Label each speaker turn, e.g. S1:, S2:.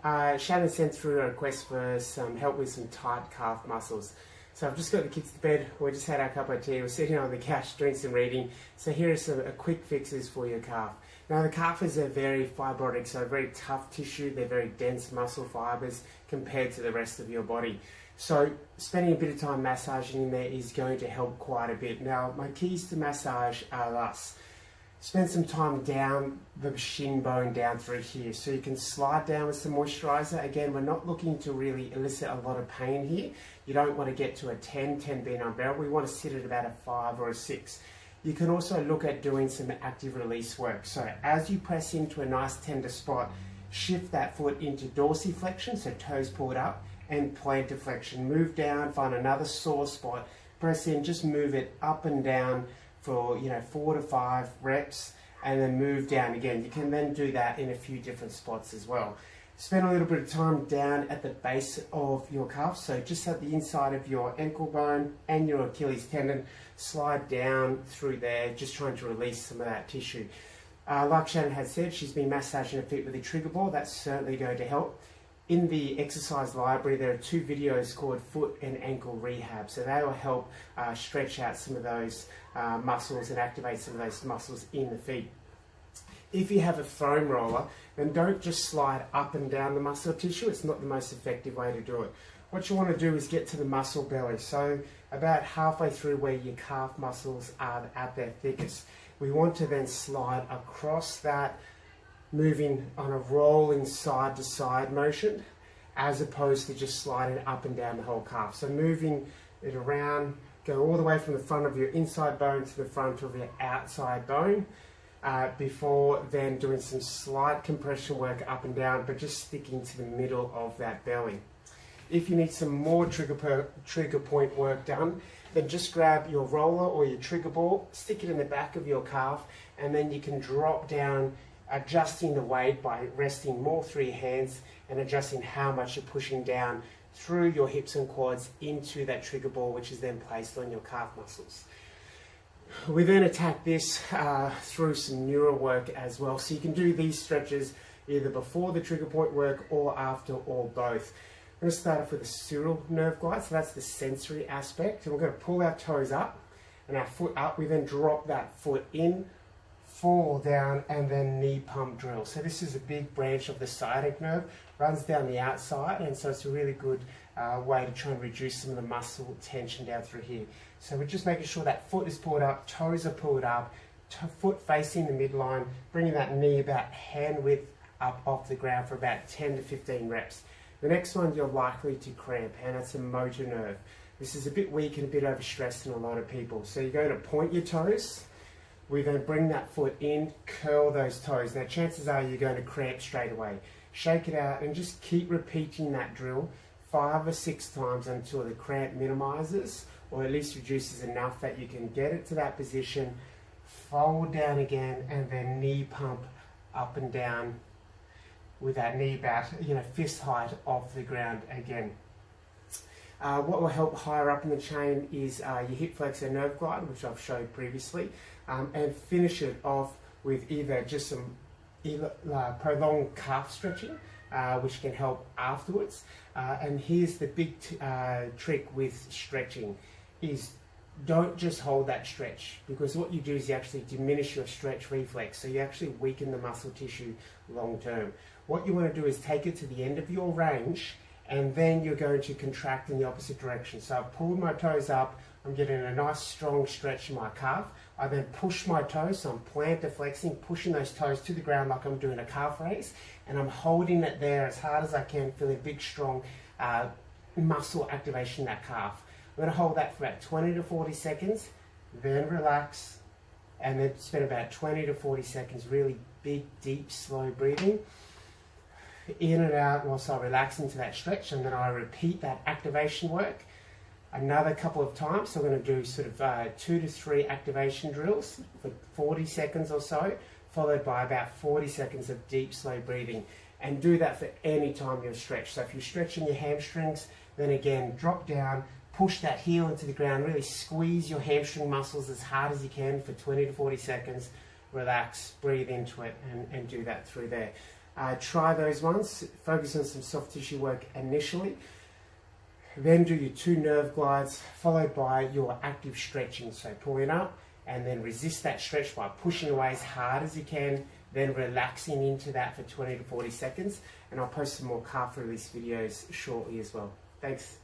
S1: Shannon sent through a request for some help with some tight calf muscles. So I've just got the kids to bed, we just had our cup of tea, we're sitting on the couch doing some reading. So here are some quick fixes for your calf. Now the calf is a very fibrotic, so very tough tissue, they're very dense muscle fibres compared to the rest of your body. So spending a bit of time massaging in there is going to help quite a bit. Now my keys to massage are thus. Spend some time down the shin bone down through here, so you can slide down with some moisturiser. Again, we're not looking to really elicit a lot of pain here. You don't want to get to a 10 being unbearable. We want to sit at about a 5 or a 6. You can also look at doing some active release work. So as you press into a nice tender spot, shift that foot into dorsiflexion, so toes pulled up, and plantar flexion. Move down, find another sore spot, press in, just move it up and down for 4 to 5 reps, and then move down again. You can then do that in a few different spots as well. Spend a little bit of time down at the base of your calf, so just at the inside of your ankle bone and your Achilles tendon. Slide down through there, just trying to release some of that tissue. Like Shannon had said, she's been massaging her feet with a trigger ball. That's certainly going to help. In the exercise library, there are 2 videos called Foot and Ankle Rehab. So they will help stretch out some of those muscles and activate some of those muscles in the feet. If you have a foam roller, then don't just slide up and down the muscle tissue. It's not the most effective way to do it. What you want to do is get to the muscle belly. So about halfway through where your calf muscles are at their thickest. We want to then slide across that, moving on a rolling side to side motion, as opposed to just sliding up and down the whole calf. So moving it around, go all the way from the front of your inside bone to the front of your outside bone, before then doing some slight compression work up and down, but just sticking to the middle of that belly. If you need some more trigger point work done, then just grab your roller or your trigger ball, stick it in the back of your calf, and then you can drop down, adjusting the weight by resting more through your hands and adjusting how much you're pushing down through your hips and quads into that trigger ball, which is then placed on your calf muscles. We then attack this through some neural work as well. So you can do these stretches either before the trigger point work or after, or both. I'm going to start off with a sural nerve glide, so that's the sensory aspect. And we're going to pull our toes up and our foot up. We then drop that foot in, fall down, and then knee pump drill. So this is a big branch of the sciatic nerve, runs down the outside, and so it's a really good way to try and reduce some of the muscle tension down through here. So we're just making sure that foot is pulled up, toes are pulled up, foot facing the midline, bringing that knee about hand width up off the ground for about 10 to 15 reps. The next one you're likely to cramp, and it's a motor nerve. This is a bit weak and a bit overstressed in a lot of people. So you're going to point your toes. We then bring that foot in, curl those toes. Now chances are you're going to cramp straight away. Shake it out and just keep repeating that drill 5 or 6 times until the cramp minimizes, or at least reduces enough that you can get it to that position, fold down again, and then knee pump up and down with that knee about fist height off the ground again. What will help higher up in the chain is your hip flexor nerve glide, which I've showed previously, and finish it off with either just some prolonged calf stretching, which can help afterwards. And here's the big trick with stretching is don't just hold that stretch, because what you do is you actually diminish your stretch reflex, so you actually weaken the muscle tissue long term. What you want to do is take it to the end of your range, and then you're going to contract in the opposite direction. So I've pulled my toes up, I'm getting a nice strong stretch in my calf. I then push my toes, so I'm plantar flexing, pushing those toes to the ground like I'm doing a calf raise, and I'm holding it there as hard as I can, feeling big, strong muscle activation in that calf. I'm going to hold that for about 20 to 40 seconds, then relax, and then spend about 20 to 40 seconds really big, deep, slow breathing in and out whilst I relax into that stretch, and then I repeat that activation work another couple of times. So I'm going to do sort of 2 to 3 activation drills for 40 seconds or so, followed by about 40 seconds of deep, slow breathing. And do that for any time you're stretched. So if you're stretching your hamstrings, then again, drop down, push that heel into the ground, really squeeze your hamstring muscles as hard as you can for 20 to 40 seconds, relax, breathe into it, and do that through there. Try those ones. Focus on some soft tissue work initially. Then do your 2 nerve glides, followed by your active stretching. So pulling up and then resist that stretch by pushing away as hard as you can, then relaxing into that for 20 to 40 seconds. And I'll post some more calf release videos shortly as well. Thanks.